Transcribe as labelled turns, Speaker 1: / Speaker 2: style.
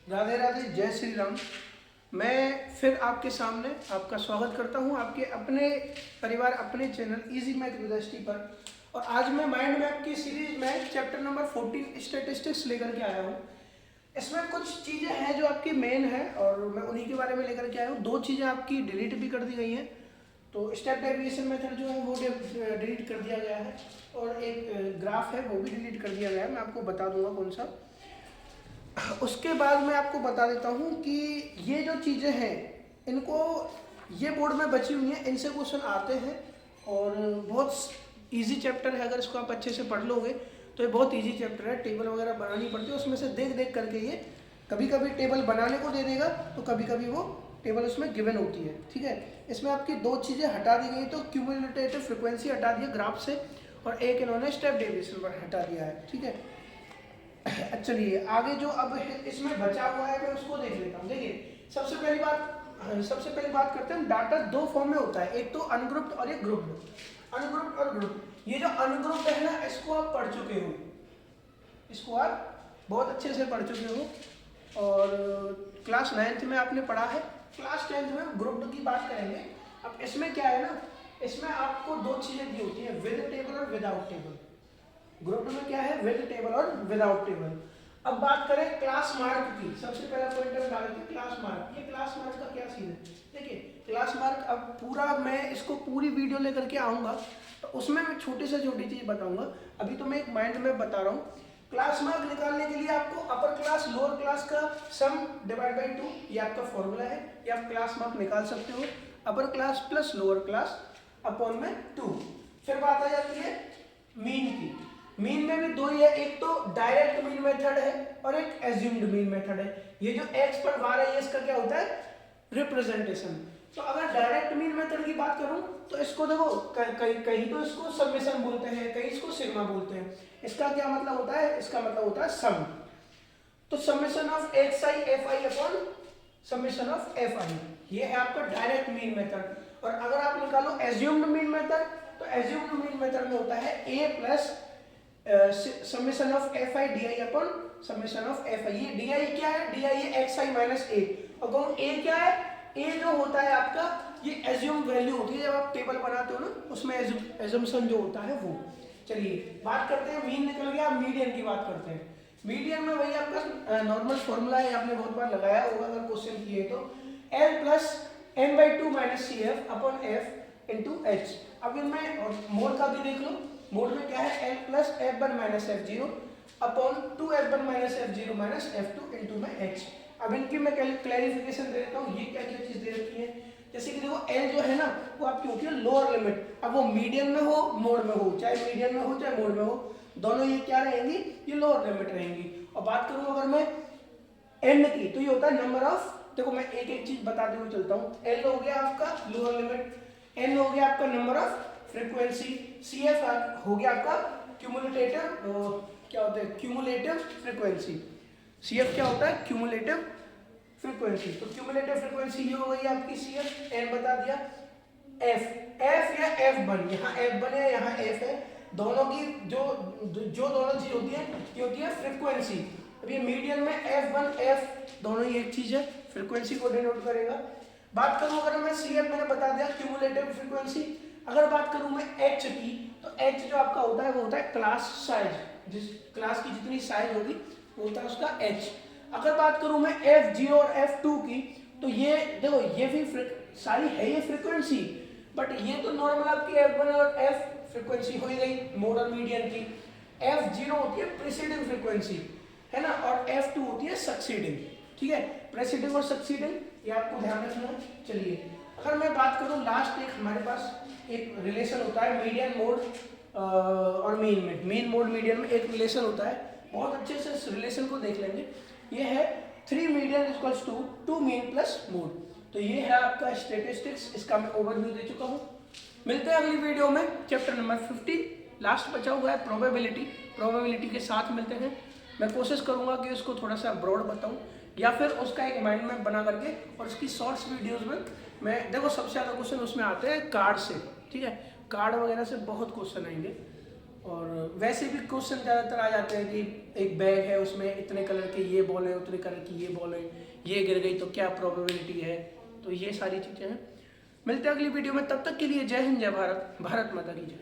Speaker 1: राधे राधे, जय श्री राम। मैं फिर आपके सामने आपका स्वागत करता हूं आपके अपने परिवार अपने channel easy math with ST पर। और आज मैं माइंड मैप की सीरीज में चैप्टर नंबर 14 स्टैटिस्टिक्स लेकर के आया हूं। इसमें कुछ चीज़ें हैं जो आपकी मेन है और मैं उन्हीं के बारे में लेकर के आया हूँ। दो चीज़ें आपकी डिलीट भी कर दी गई हैं, तो स्टेप डेविएशन मेथड जो है वो डिलीट कर दिया गया है और एक ग्राफ है वो भी डिलीट कर दिया गया है। मैं आपको बता दूंगा कौन सा। उसके बाद मैं आपको बता देता हूँ कि ये जो चीज़ें हैं इनको ये बोर्ड में बची हुई हैं, इनसे क्वेश्चन आते हैं और बहुत इजी चैप्टर है। अगर इसको आप अच्छे से पढ़ लोगे तो ये बहुत इजी चैप्टर है। टेबल वगैरह बनानी पड़ती है, उसमें से देख देख करके ये कभी कभी टेबल बनाने को दे देगा तो कभी कभी वो टेबल उसमें गिवन होती है। ठीक है, इसमें आपकी दो चीज़ें हटा दी गई, तो क्यूमुलेटिव फ्रिक्वेंसी हटा दी है ग्राफ से और एक इन्होंने स्टेप डेविएशन पर हटा दिया है। ठीक है, चलिए आगे जो अब इसमें बचा हुआ है मैं उसको देख लेता हूँ। देखिए सबसे पहली बात करते हैं। डाटा दो फॉर्म में होता है, एक तो अनग्रुप्ड और एक ग्रुप्ड। अनग्रुप्ड और ग्रुप्ड, ये जो अनग्रुप्ड है ना इसको आप पढ़ चुके हो, इसको आप बहुत अच्छे से पढ़ चुके हो और क्लास 9th में आपने पढ़ा है। क्लास 10th में ग्रुप्ड की बात करेंगे। अब इसमें क्या है ना, इसमें आपको दो चीजें दी होती है, विद टेबल और विदाउट टेबल। ग्रुप में क्या है, विद टेबल और विदाउट टेबल। अब बात करें क्लास मार्क की, सबसे पहला पॉइंटर डालेंगे क्लास मार्क। ये क्लास मार्क का क्या सीन है, देखिए क्लास मार्क अब पूरा मैं इसको पूरी वीडियो लेकर के आऊंगा तो उसमें मैं छोटी से छोटी चीज बताऊंगा। अभी तो मैं एक माइंड में बता रहा हूँ। क्लास मार्क निकालने के लिए आपको अपर क्लास लोअर क्लास का सम डिवाइड बाई 2 ये आपका फॉर्मूला है, ये आप क्लास मार्क निकाल सकते हो। Upper class plus lower class upon में 2। फिर बात आ जाती है मीन की। मीन में भी दो ही है, एक तो डायरेक्ट मीन मेथड है और एक एज्यूम्ड मीन मेथड है। ये जो x पर बार है ये इसका क्या होता है, रिप्रेजेंटेशन। तो अगर डायरेक्ट मीन मेथड की बात करूं तो इसको देखो कहीं तो इसको समेशन बोलते हैं, कहीं इसको सिग्मा बोलते हैं। इसका क्या मतलब होता है, इसका मतलब होता है सम। तो summation of x I F I upon summation of F I, ये है आपका डायरेक्ट मीन मेथड। और अगर आप निकालो एज्यूम्ड मीन मेथड तो एज्यूम्ड मीन मेथड में होता है a plus summation of F I D I upon summation of F I. ये डी आई क्या है, डी आई है एक्स आई माइनस ए। और कहूँ ए क्या है, ए जो होता है आपका ये एज्यूम वैल्यू होती है। जब आप टेबल बनाते हो ना उसमें एज्यूम्पशन जो होता है वो। चलिए बात करते हैं, मीन निकल गया, अब मीडियन की बात करते हैं। मीडियन में वही आपका नॉर्मल फॉर्मूला है, आपने बहुत बार लगाया होगा अगर क्वेश्चन किए तो, L plus n by 2 minus C F upon F into H. अब इनमें मोड का भी देख लो, मोड में क्या है, L plus F one minus F zero upon 2 F one minus F zero minus F two into में एच। अब इनकी मैं क्लैरिफिकेशन दे देता हूँ, ये क्या क्या चीज दे रखी है। जैसे कि देखो एल जो है ना वो आपकी होती है लोअर लिमिट। अब वो मीडियन में हो मोड में हो, चाहे मीडियन में हो चाहे मोड में हो, दोनों ये क्या रहेंगी, ये लोअर लिमिट रहेंगी। और बात करूँ अगर मैं एन की तो ये होता है नंबर ऑफ, देखो मैं एक एक चीज बताते हुए चलता हूँ। एल हो गया आपका लोअर लिमिट, एन हो गया आपका number of frequency, C F हो गया आपका क्यूमुलेटिव, क्या होता है क्यूमुलेटिव फ्रीक्वेंसी। सी एफ क्या होता है, क्यूमुलेटिव फ्रीक्वेंसी। तो क्यूमुलेटिव फ्रीक्वेंसी ये हो गई आपकी सी एफ, एन बता दिया। एफ, एफ या एफ वन, यहाँ एफ वन है यहाँ एफ है, दोनों की जो दोनों चीज होती है ये होती है फ्रीक्वेंसी। अब ये मीडियन में एफ वन एफ दोनों ही एक चीज है, फ्रीक्वेंसी को डिनोट करेगा। बात करूं अगर मैं सी एफ मैंने बता दिया क्यूमुलेटिव फ्रीक्वेंसी। अगर बात करूं मैं एच की तो एच जो आपका होता है वो होता है क्लास साइज, जिस क्लास की जितनी साइज होगी वो होता है उसका एच। अगर बात करूं मैं एफ जीरो और एफ टू की तो ये देखो ये भी सारी है ये फ्रीक्वेंसी, बट ये तो नॉर्मल आपकी एफ वन और एफ फ्रीक्वेंसी हो गई मोड और मीडियन की। एफ जीरो होती है प्रीसीडिंग फ्रीक्वेंसी है ना, और एफ टू होती है सक्सीडिंग। ठीक है, प्रीसीडिंग और सक्सीडिंग ये आपको ध्यान रखना है। चलिए अगर मैं बात करूं लास्ट एक हमारे पास एक रिलेशन होता है मीडियन मोड और मीन में, मीन मोड मीडियन में एक रिलेशन होता है, बहुत अच्छे से इस रिलेशन को देख लेंगे। ये है 3 median equals to 2 mean plus mode. तो ये है आपका स्टैटिस्टिक्स, इसका मैं ओवरव्यू दे चुका हूँ। मिलते हैं अगली वीडियो में चैप्टर नंबर 15, लास्ट बचा हुआ है प्रोबेबिलिटी। प्रोबेबिलिटी के साथ मिलते हैं। मैं कोशिश करूंगा कि उसको थोड़ा सा ब्रॉड बताऊं या फिर उसका एक माइंड मैप बना करके, और उसकी शॉर्ट्स वीडियोस में मैं देखो सबसे ज़्यादा क्वेश्चन उसमें आते हैं कार्ड से। ठीक है, कार्ड वगैरह से बहुत क्वेश्चन आएंगे, और वैसे भी क्वेश्चन ज़्यादातर आ जाते हैं कि एक बैग है, उसमें इतने कलर के ये बॉल है, उतने कलर की ये बॉल है, ये गिर गई तो क्या प्रोबेबिलिटी है। तो ये सारी चीज़ें हैं। मिलते हैं अगली वीडियो में, तब तक के लिए जय हिंद, जय भारत, भारत माता की जय।